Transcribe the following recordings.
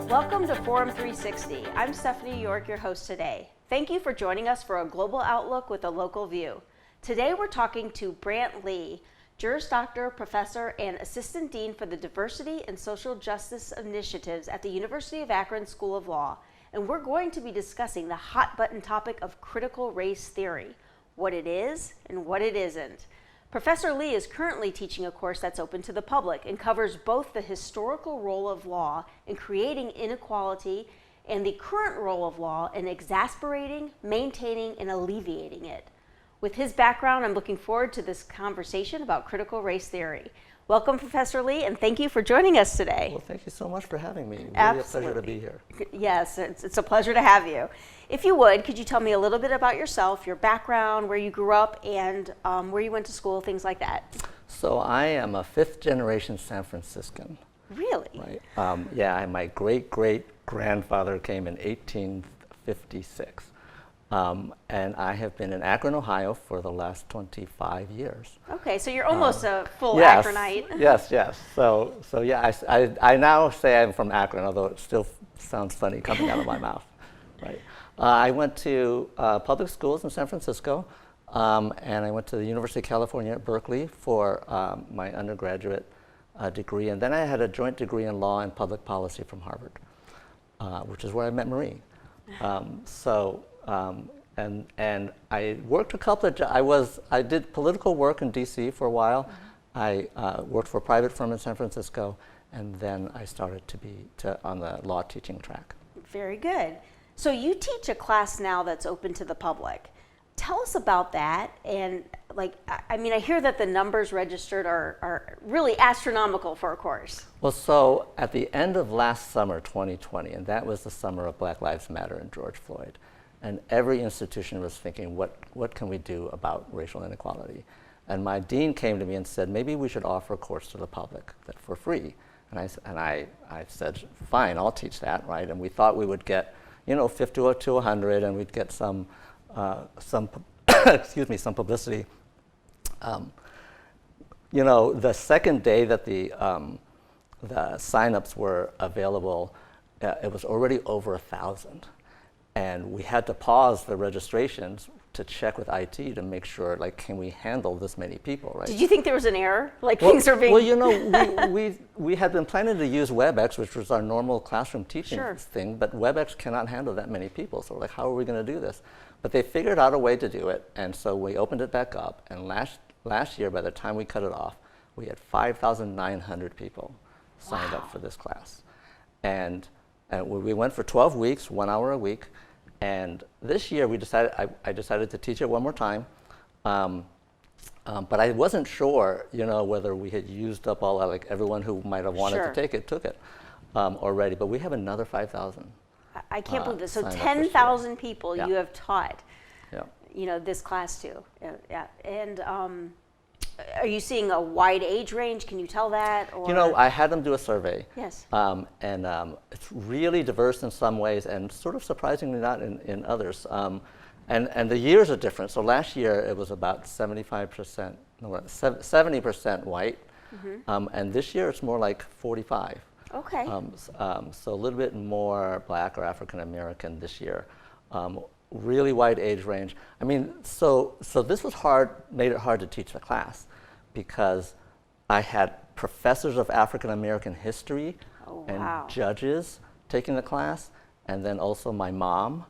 Welcome to Forum 360. I'm Stephanie York, your host today. Thank you for joining us for a global outlook with a local view. Today we're talking to Brant Lee, Juris Doctor, Professor, and Assistant Dean for the Diversity and Social Justice Initiatives at the University of Akron School of Law. And we're going to be discussing the hot button topic of critical race theory, what it is and what it isn't. Professor Lee is currently teaching a course that's open to the public and covers both the historical role of law in creating inequality and the current role of law in exasperating, maintaining, and alleviating it. With his background, I'm looking forward to this conversation about critical race theory. Welcome, Professor Lee, and thank you for joining us today. Well, thank you so much for having me. Really Absolutely. A pleasure to be here. Yes, it's a pleasure to have you. If you would, could you tell me a little bit about yourself, your background, where you grew up, and where you went to school, things like that? So I am a fifth-generation San Franciscan. Really? Right. My great-great-grandfather came in 1856. And I have been in Akron, Ohio for the last 25 years. Okay, so you're almost a full yes, Akronite. Yes. So yeah, I now say I'm from Akron, although it still sounds funny coming out of my mouth. Right. I went to public schools in San Francisco, and I went to the University of California at Berkeley for my undergraduate degree, and then I had a joint degree in law and public policy from Harvard, which is where I met Marie. And I worked a couple of jobs. I did political work in DC for a while. Mm-hmm. I worked for a private firm in San Francisco, and then I started on the law teaching track. Very good. So you teach a class now that's open to the public. Tell us about that. And I hear that the numbers registered are really astronomical for a course. Well, so at the end of last summer, 2020, and that was the summer of Black Lives Matter and George Floyd, and every institution was thinking, what can we do about racial inequality? And my dean came to me and said, maybe we should offer a course to the public for free. And I said, fine, I'll teach that, right? And we thought we would get, 50 to 100, and we'd get some some publicity. The second day that the signups were available, it was already over 1,000. And we had to pause the registrations to check with IT to make sure, can we handle this many people, right? Did you think there was an error? Things are being... Well, we had been planning to use WebEx, which was our normal classroom teaching thing, but WebEx cannot handle that many people. So we're how are we going to do this? But they figured out a way to do it, and so we opened it back up. And last year, by the time we cut it off, we had 5,900 people signed up for this class. And we went for 12 weeks, 1 hour a week. And this year, I decided to teach it one more time, but I wasn't sure, whether we had used up all everyone who might have wanted to take it took it already. But we have another 5,000. I can't believe this. So 10,000 people you have taught, this class to. Yeah. And are you seeing a wide age range? Can you tell that? Or? I had them do a survey. Yes. And it's really diverse in some ways and sort of surprisingly not in others. And the years are different. So last year it was about 70% white. Mm-hmm. And this year it's more like 45. Okay. So a little bit more Black or African American this year. Really wide age range. So this was made it hard to teach the class because I had professors of African American history and judges taking the class, and then also my mom,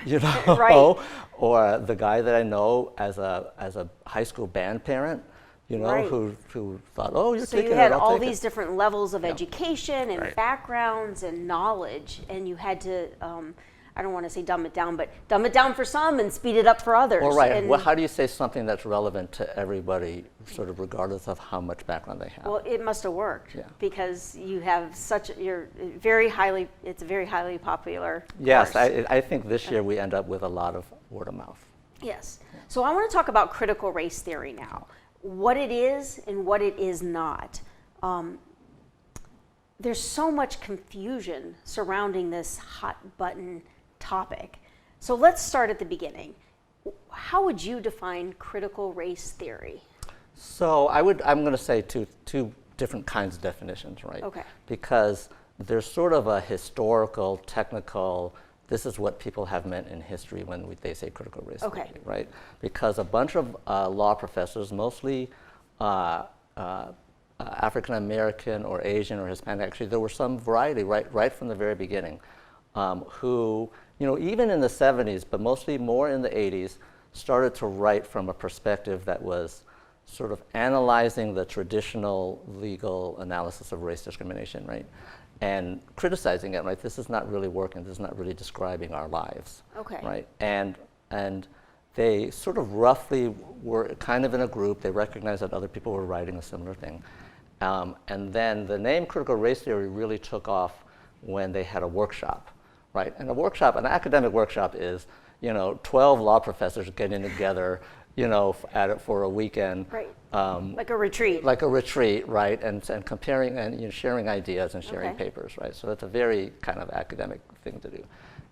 right. or the guy that I know as a high school band parent, right. who thought, oh, you're so taking it, So you had I'll all take these it. different levels of education and right. backgrounds and knowledge, and you had to, I don't want to say dumb it down, but dumb it down for some and speed it up for others. Well, right. Well, how do you say something that's relevant to everybody, sort of regardless of how much background they have? Well, it must have worked because you have it's a very highly popular Yes, course. I think this year we end up with a lot of word of mouth. Yes. So I want to talk about critical race theory now, what it is and what it is not. There's so much confusion surrounding this hot button topic. So let's start at the beginning. How would you define critical race theory? So I'm going to say two different kinds of definitions, right? Okay. Because there's sort of a historical, technical, this is what people have meant in history when they say critical race theory, right? Because a bunch of law professors, mostly African American or Asian or Hispanic, actually there was some variety right from the very beginning, who, even in the 70s, but mostly more in the 80s, started to write from a perspective that was sort of analyzing the traditional legal analysis of race discrimination, right? And criticizing it, right? This is not really working. This is not really describing our lives, right? And they sort of roughly were kind of in a group. They recognized that other people were writing a similar thing. And then the name critical race theory really took off when they had a workshop, right? And an academic workshop is, 12 law professors getting together, for a weekend. Right. Like a retreat. Like a retreat, right? And comparing and sharing ideas and sharing papers, right? So that's a very kind of academic thing to do.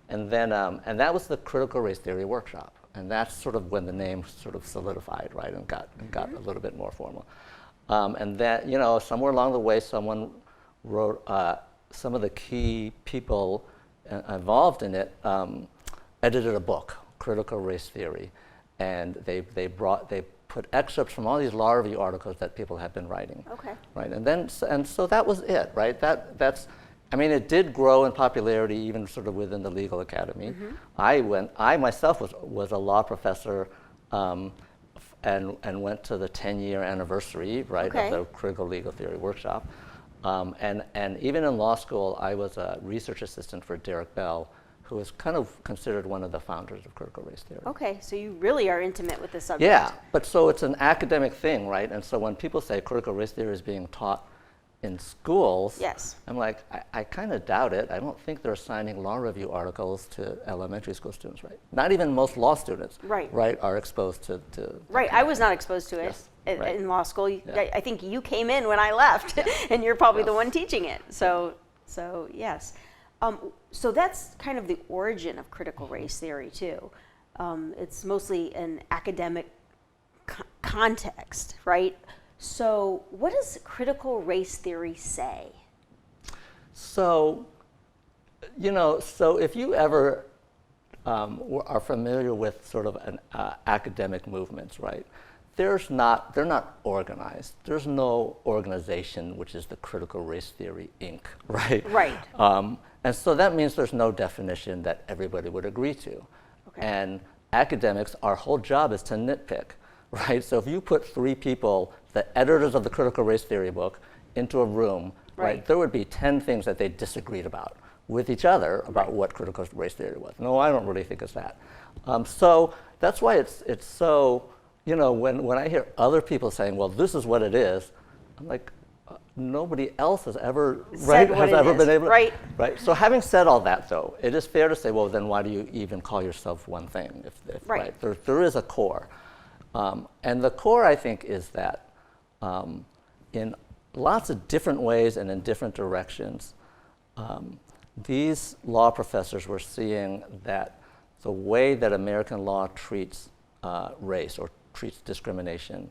And then, and that was the critical race theory workshop. And that's sort of when the name sort of solidified, right? And got a little bit more formal. And that, somewhere along the way, someone wrote, some of the key people involved in it edited a book, Critical Race Theory. And they put excerpts from all these law review articles that people had been writing. Right, and so that was it, right? It did grow in popularity even sort of within the legal academy. I myself was a law professor, and went to the 10-year anniversary, right, of the critical legal theory workshop. And even in law school, I was a research assistant for Derek Bell, who is kind of considered one of the founders of critical race theory. Okay, so you really are intimate with this subject. Yeah, but so it's an academic thing, right? And so when people say critical race theory is being taught in schools, I'm like, I kind of doubt it. I don't think they're assigning law review articles to elementary school students, right? Not even most law students, right, are exposed to Right, I was not exposed to it in law school. I think you came in when I left, and you're probably the one teaching it. So yes. So that's kind of the origin of critical race theory, too. It's mostly an academic context, right? So what does critical race theory say? So, so if you ever are familiar with sort of an academic movements, right? They're not organized. There's no organization which is the Critical Race Theory, Inc., right? Right. And so that means there's no definition that everybody would agree to. And academics, our whole job is to nitpick, right? So if you put 3 people, the editors of the Critical Race Theory book, into a room, right, there would be 10 things that they disagreed about with each other about what critical race theory was. No, I don't really think it's that. So that's why it's so, when I hear other people saying, well, this is what it is, I'm like, nobody else has ever been able to. Right. So having said all that, though, it is fair to say, well, then why do you even call yourself one thing? If right. There is a core. And the core, I think, is that in lots of different ways and in different directions, these law professors were seeing that the way that American law treats race or treats discrimination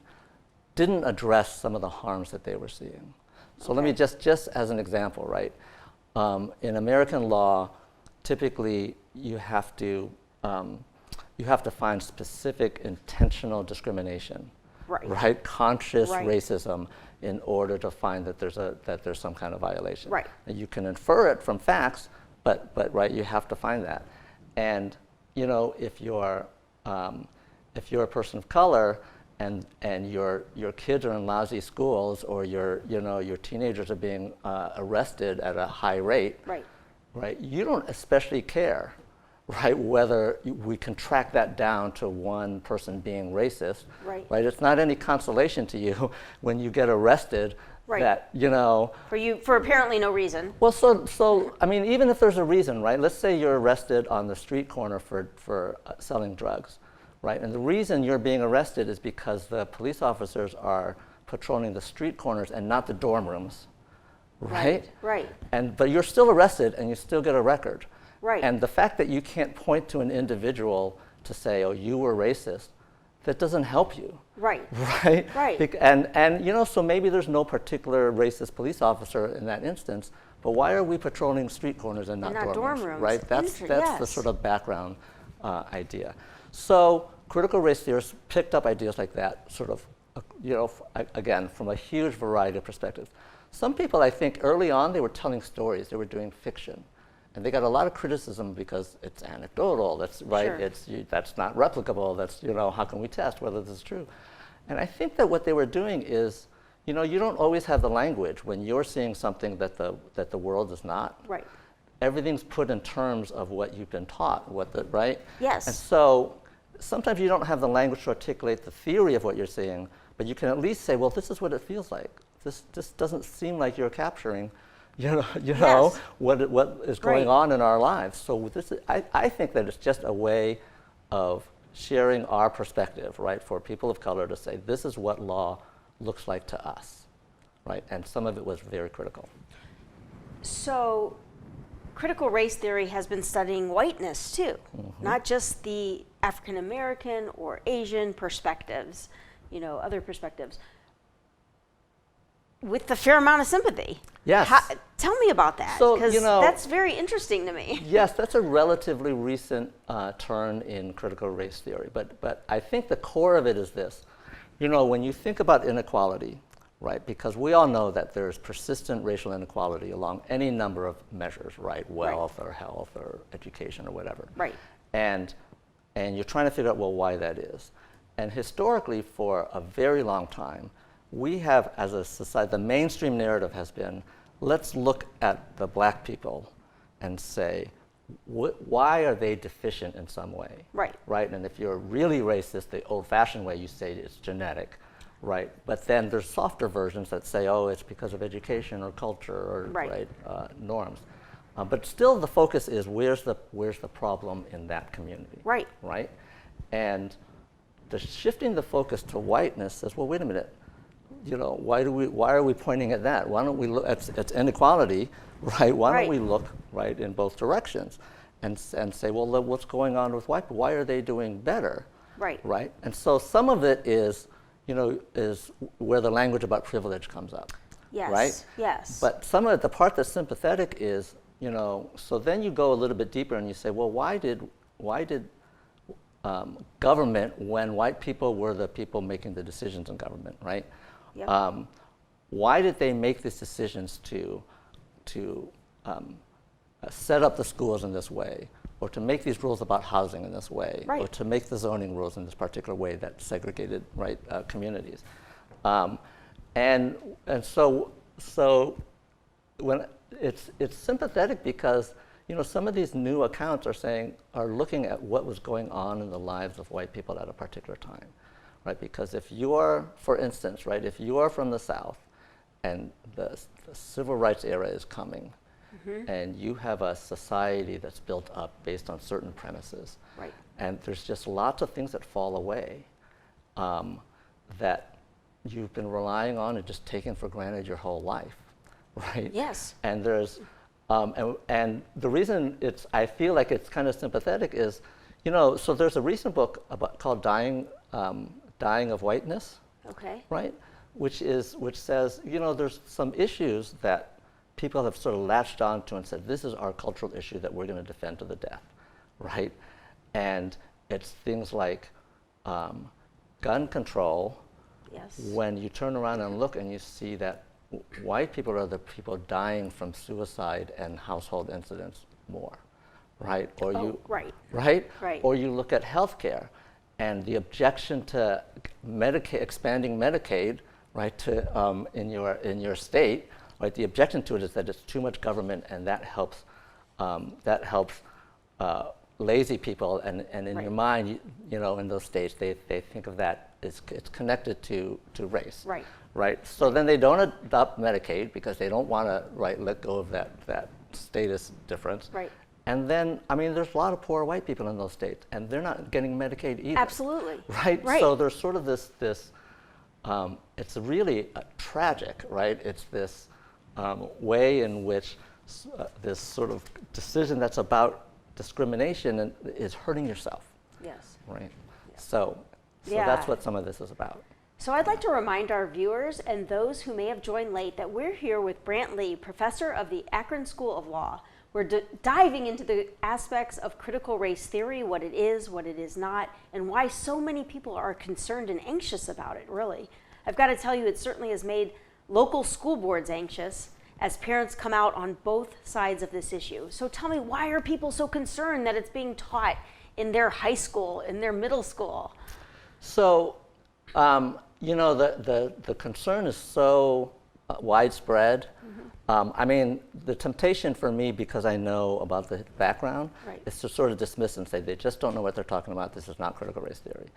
didn't address some of the harms that they were seeing. So let me just as an example, right? In American law, typically you have to find specific intentional discrimination, right? Conscious racism in order to find that there's some kind of violation. Right. And you can infer it from facts, but right, you have to find that. And if you're a person of color, and your kids are in lousy schools, or your teenagers are being arrested at a high rate, right? You don't especially care, right, whether we can track that down to one person being racist, right? It's not any consolation to you when you get arrested. That for apparently no reason. Well, so I mean, even if there's a reason, right? Let's say you're arrested on the street corner for selling drugs. Right, and the reason you're being arrested is because the police officers are patrolling the street corners and not the dorm rooms, right? Right. But you're still arrested and you still get a record. Right. And the fact that you can't point to an individual to say, oh, you were racist, that doesn't help you. Right. Right? Right. And you know, so maybe there's no particular racist police officer in that instance, but why are we patrolling street corners and not dorm rooms? Right? That's the sort of background idea. So critical race theorists picked up ideas like that, sort of, you know, again, from a huge variety of perspectives. Some people, I think, early on, they were telling stories. They were doing fiction. And they got a lot of criticism because it's anecdotal. That's right. Sure. That's not replicable. That's, you know, how can we test whether this is true? And I think that what they were doing is, you know, you don't always have the language when you're seeing something that the world is not. Right. Everything's put in terms of what you've been taught. Right? Yes. And so sometimes you don't have the language to articulate the theory of what you're seeing, but you can at least say, well, this is what it feels like. This doesn't seem like you're capturing, Yes. what is going on in our lives. So this is, I think that it's just a way of sharing our perspective, right, for people of color to say, this is what law looks like to us, right? And some of it was very critical. So critical race theory has been studying whiteness too, not just the African American or Asian perspectives, you know, other perspectives, with a fair amount of sympathy. Yes. Tell me about that, So, because you know, that's very interesting to me. Yes, that's a relatively recent turn in critical race theory, but I think the core of it is this. You know, when you think about inequality, right, because we all know that there's persistent racial inequality along any number of measures, right, wealth or health or education or whatever. Right. And you're trying to figure out, well, why that is. And historically, for a very long time, we have, as a society, the mainstream narrative has been, let's look at the black people and say, why are they deficient in some way? Right. Right? And if you're really racist, the old-fashioned way, you say it's genetic, right? But then there's softer versions that say, oh, it's because of education or culture or norms. But still, the focus is where's the problem in that community? Right. Right? And the shifting the focus to whiteness says, well, wait a minute. You know, why are we pointing at that? Why don't we look at inequality, right? Why don't we look right in both directions, and say, well, what's going on with white people? Why are they doing better? Right. Right. And so some of it is, you know, is where the language about privilege comes up. Yes. Right. Yes. But some of it, the part that's sympathetic is, you know, so then you go a little bit deeper and you say, well, why did government, when white people were the people making the decisions in government, right? Yep. Why did they make these decisions to set up the schools in this way, or to make these rules about housing in this way, or to make the zoning rules in this particular way that segregated communities? And so when it's sympathetic because, you know, some of these new accounts are looking at what was going on in the lives of white people at a particular time. Right, because if you are, for instance, right, if you are from the South and the civil rights era is coming, and you have a society that's built up based on certain premises, right, and there's just lots of things that fall away that you've been relying on and just taken for granted your whole life, right? Yes. And there's, and the reason I feel like it's kind of sympathetic is, you know, so there's a recent book called Dying of Whiteness, okay, right? Which says, you know, there's some issues that people have sort of latched onto and said, this is our cultural issue that we're going to defend to the death, right? And it's things like gun control. Yes. When you turn around and look and you see that white people are the people dying from suicide and household incidents more, right? Or right? Or you look at healthcare. And the objection to expanding Medicaid, right, to in your state, right? The objection to it is that it's too much government, and that helps lazy people. And in your mind, you know, in those states, they think of that it's connected to race, right? Right. So then they don't adopt Medicaid because they don't want to let go of that status difference, right? And then, I mean, there's a lot of poor white people in those states, and they're not getting Medicaid either. Absolutely. Right? So there's sort of this it's really tragic, right? It's this way in which this sort of decision that's about discrimination is hurting yourself. Yes. Right. So Yeah. that's what some of this is about. So I'd like to remind our viewers and those who may have joined late that we're here with Brant Lee, professor of the Akron School of Law. We're diving into the aspects of critical race theory, what it is not, and why so many people are concerned and anxious about it, really. I've got to tell you, it certainly has made local school boards anxious as parents come out on both sides of this issue. So tell me, why are people so concerned that it's being taught in their high school, in their middle school? So, the concern is so widespread. I mean, the temptation for me, because I know about the background, is to sort of dismiss and say they just don't know what they're talking about. This is not critical race theory.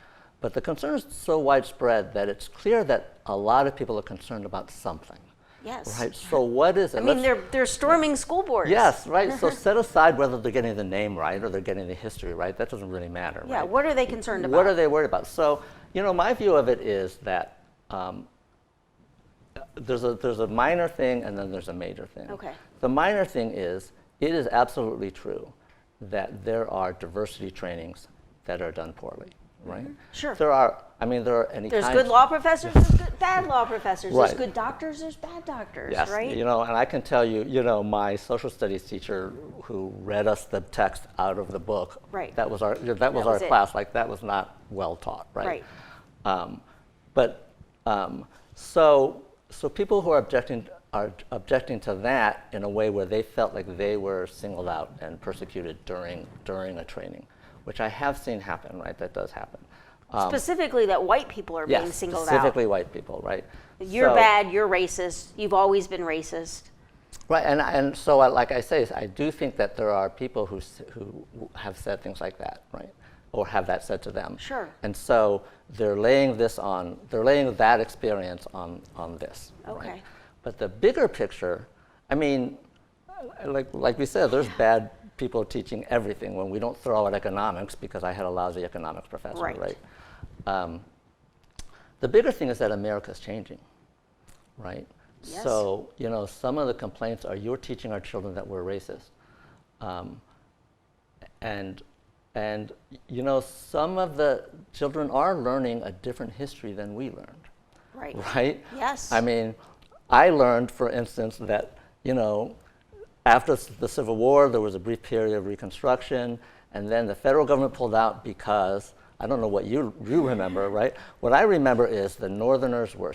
But the concern is so widespread that it's clear that a lot of people are concerned about something. Yes. Right. So what is it? I mean, they're storming school boards. Yes. Right. So set aside whether they're getting the name right or they're getting the history right. That doesn't really matter. Yeah. Right? What are they concerned about? What are they worried about? So, my view of it is that there's a minor thing and then there's a major thing. Okay. The minor thing is it is absolutely true that there are diversity trainings that are done poorly. Right. Sure. There are any. There's good law professors. There's good, bad law professors. Right. There's good doctors. There's bad doctors. Yes. Right. And I can tell you, my social studies teacher who read us the text out of the book. Right. That was our class. Like that was not well taught. Right. So people who are objecting to that in a way where they felt like they were singled out and persecuted during a training, which I have seen happen, right? That does happen. Specifically that white people are being singled out. Specifically white people, right? You're bad, you're racist, you've always been racist. Right, and so like I say, I do think that there are people who have said things like that, right? Or have that said to them. Sure. And so they're laying that experience on this. Okay. Right? But the bigger picture, I mean, like we said, there's bad people teaching everything when we don't throw out economics because I had a lousy economics professor, right? The bigger thing is that America's changing, right? Yes. So, some of the complaints are you're teaching our children that we're racist. And some of the children are learning a different history than we learned. Right. Right? Yes. I mean, I learned, for instance, that, after the Civil War, there was a brief period of Reconstruction, and then the federal government pulled out because, I don't know what you remember, right? What I remember is the Northerners were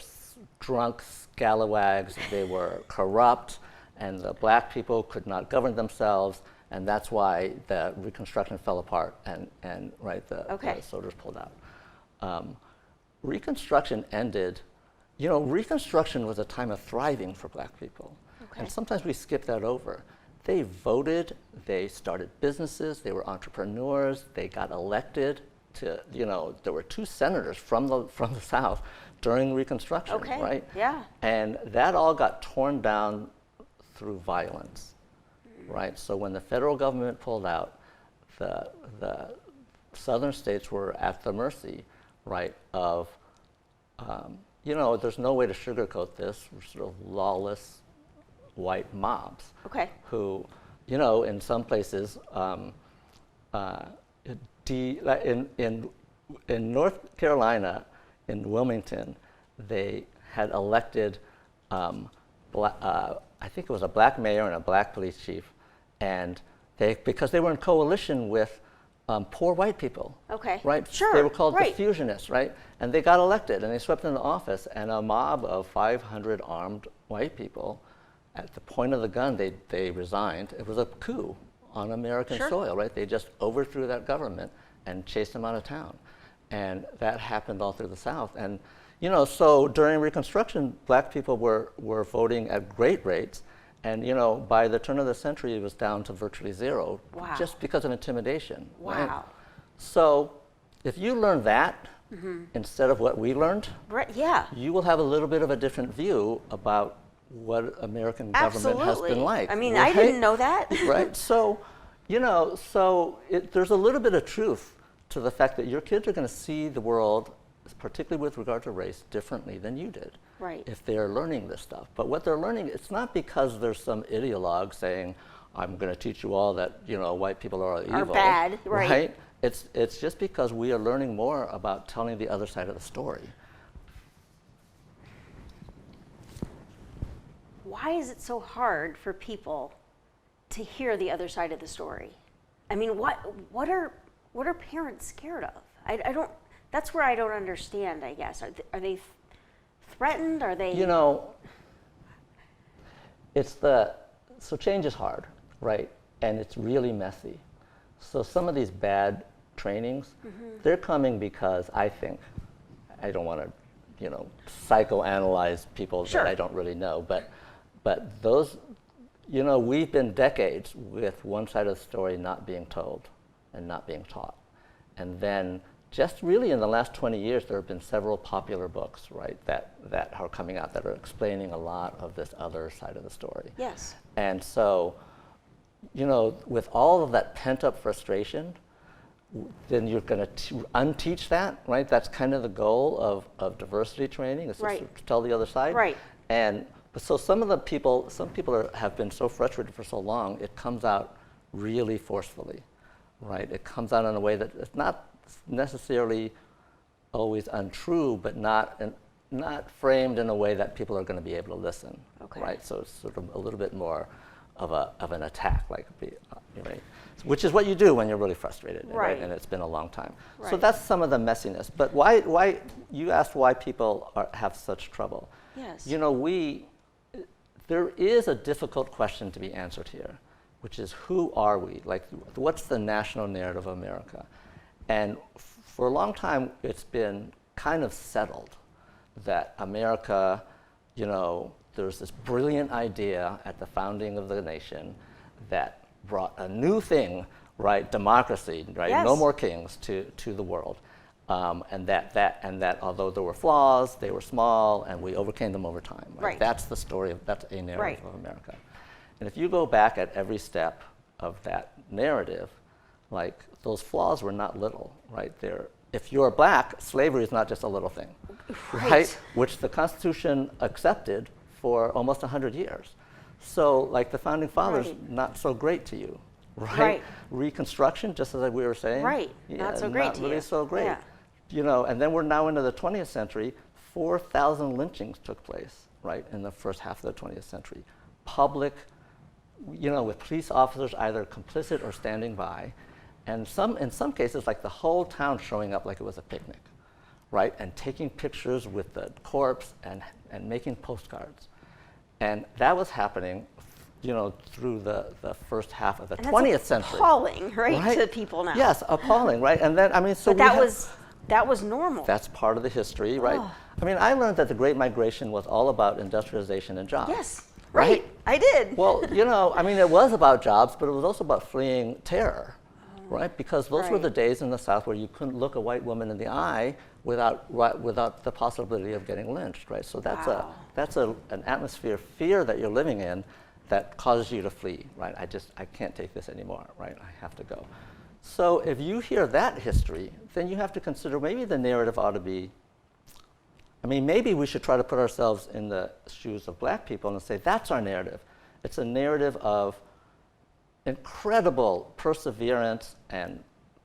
drunk scalawags, they were corrupt, and the black people could not govern themselves, and that's why the Reconstruction fell apart and the soldiers pulled out. Reconstruction ended, Reconstruction was a time of thriving for black people. Okay. And sometimes we skip that over. They voted, they started businesses, they were entrepreneurs, they got elected to, there were 2 senators from the South during Reconstruction, right? Yeah. And that all got torn down through violence, right? So when the federal government pulled out, the southern states were at the mercy, right, of, there's no way to sugarcoat this, sort of lawless white mobs. Okay. Who, in some places, in North Carolina, in Wilmington, they had elected, I think it was a black mayor and a black police chief, and because they were in coalition with poor white people. Okay. Right? Sure. They were called diffusionists, right? And they got elected, and they swept into office, and a mob of 500 armed white people, at the point of the gun, they resigned. It was a coup on American soil, right? They just overthrew that government and chased them out of town. And that happened all through the South. And, so during Reconstruction, black people were voting at great rates. And, by the turn of the century, it was down to virtually zero, just because of intimidation. Wow. Right? So if you learn that instead of what we learned, you will have a little bit of a different view about what American government has been like. I mean, right? I didn't know that. Right. So, there's a little bit of truth to the fact that your kids are going to see the world, particularly with regard to race, differently than you did. Right. If they're learning this stuff. But what they're learning, it's not because there's some ideologue saying, I'm going to teach you all that, white people are evil. Are bad, right. It's just because we are learning more about telling the other side of the story. Why is it so hard for people to hear the other side of the story? I mean, what are parents scared of? I don't. That's where I don't understand, I guess. Are they threatened? Are they? So change is hard, right? And it's really messy. So some of these bad trainings, they're coming because I don't want to, psychoanalyze people Sure. that I don't really know, but those, we've been decades with one side of the story not being told and not being taught. And then just really in the last 20 years, there have been several popular books, right, that are coming out that are explaining a lot of this other side of the story. Yes. And so, with all of that pent-up frustration, then you're going to unteach that, right? That's kind of the goal of diversity training, is Right. to tell the other side. Right. And so some people have been so frustrated for so long, it comes out really forcefully, right? It comes out in a way that it's not necessarily always untrue, but not framed in a way that people are going to be able to listen, Okay. right? So it's sort of a little bit more of an attack, right? Which is what you do when you're really frustrated, right? And it's been a long time. Right. So that's some of the messiness. But why you asked why people have such trouble? Yes. There is a difficult question to be answered here, which is who are we? Like, what's the national narrative of America? And for a long time, it's been kind of settled that America, there's this brilliant idea at the founding of the nation that brought a new thing, right? Democracy, right? Yes. No more kings to the world. And that although there were flaws, they were small, and we overcame them over time. Right. That's the story that's a narrative Right. of America. And if you go back at every step of that narrative, like, those flaws were not little, right? If you're black, slavery is not just a little thing, right? Which the Constitution accepted for almost 100 years. So, like, the founding fathers, Right. not so great to you, right? Right. Reconstruction, just as we were saying, Right. Not so great to really you. so great. Yeah. And then we're now into the 20th century. 4,000 lynchings took place, right, in the first half of the 20th century. Public, with police officers either complicit or standing by. And in some cases, like, the whole town showing up like it was a picnic, right? And taking pictures with the corpse and making postcards. And that was happening, through the first half of the 20th century. Appalling, right, to people now. Yes, appalling, right? And then, But that was normal. That's part of the history, right? I learned that the Great Migration was all about industrialization and jobs. Yes, right. I did. Well, it was about jobs, but it was also about fleeing terror, right? Because those were the days in the South where you couldn't look a white woman in the eye without the possibility of getting lynched, right? So that's an atmosphere of fear that you're living in that causes you to flee, right? I can't take this anymore, right? I have to go. So if you hear that history, then you have to consider maybe the narrative ought to be, maybe we should try to put ourselves in the shoes of black people and say, that's our narrative. It's a narrative of incredible perseverance and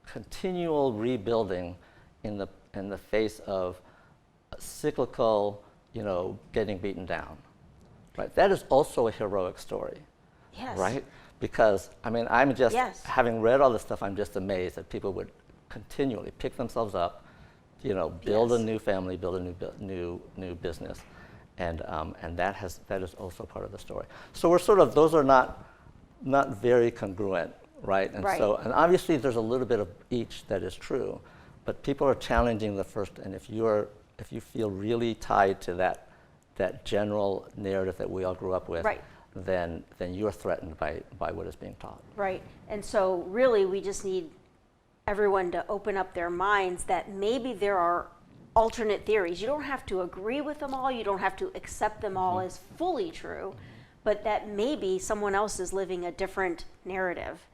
continual rebuilding in the face of cyclical, getting beaten down, right? That is also a heroic story, Yes. right? Because, I'm just, Yes. having read all this stuff, I'm just amazed that people would continually pick themselves up, build a new family, build a new business, and that is also part of the story. So we're those are not very congruent, right? And Right. and obviously there's a little bit of each that is true, but people are challenging the first. And if you feel really tied to that general narrative that we all grew up with, Right. then you're threatened by what is being taught. Right. And so really we just need everyone to open up their minds that maybe there are alternate theories. You don't have to agree with them all. You don't have to accept them all as fully true, but that maybe someone else is living a different narrative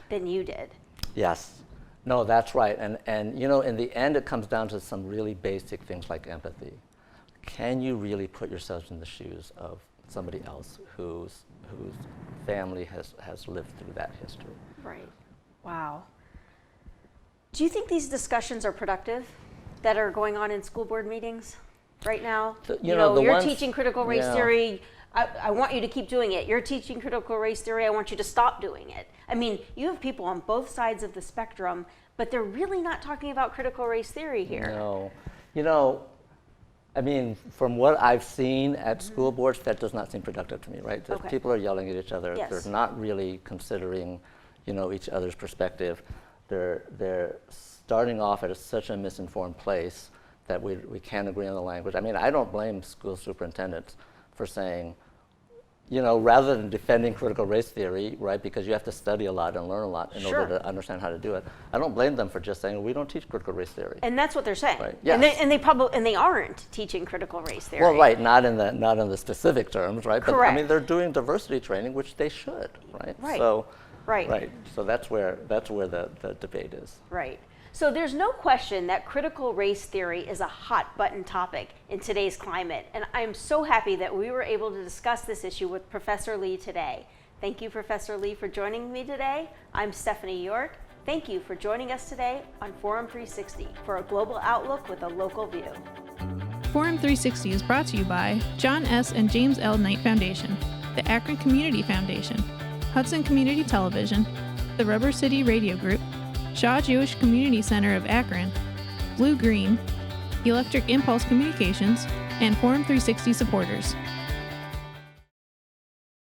than you did. Yes. No, that's right. And in the end, it comes down to some really basic things like empathy. Can you really put yourselves in the shoes of somebody else whose family has lived through that history. Right. Wow. Do you think these discussions are productive that are going on in school board meetings right now? You're teaching critical race theory. I want you to keep doing it. You're teaching critical race theory. I want you to stop doing it. I mean, you have people on both sides of the spectrum, but they're really not talking about critical race theory here. No. I mean, from what I've seen at school boards, that does not seem productive to me, right? Okay. People are yelling at each other. Yes. They're not really considering, each other's perspective. They're starting off at such a misinformed place that we can't agree on the language. I mean, I don't blame school superintendents for saying, rather than defending critical race theory, right, because you have to study a lot and learn a lot in order to understand how to do it. I don't blame them for just saying, we don't teach critical race theory. And that's what they're saying. Right. Yes. And they aren't teaching critical race theory. Well, right, not in the specific terms, right? But Correct. I mean, they're doing diversity training, which they should, right? Right. So, right. So that's where the debate is. Right. So there's no question that critical race theory is a hot button topic in today's climate, and I'm so happy that we were able to discuss this issue with Professor Lee today. Thank you, Professor Lee, for joining me today. I'm Stephanie York. Thank you for joining us today on Forum 360 for a global outlook with a local view. Forum 360 is brought to you by John S. and James L. Knight Foundation, the Akron Community Foundation, Hudson Community Television, the Rubber City Radio Group, Shaw Jewish Community Center of Akron, Blue Green, Electric Impulse Communications, and Forum 360 supporters.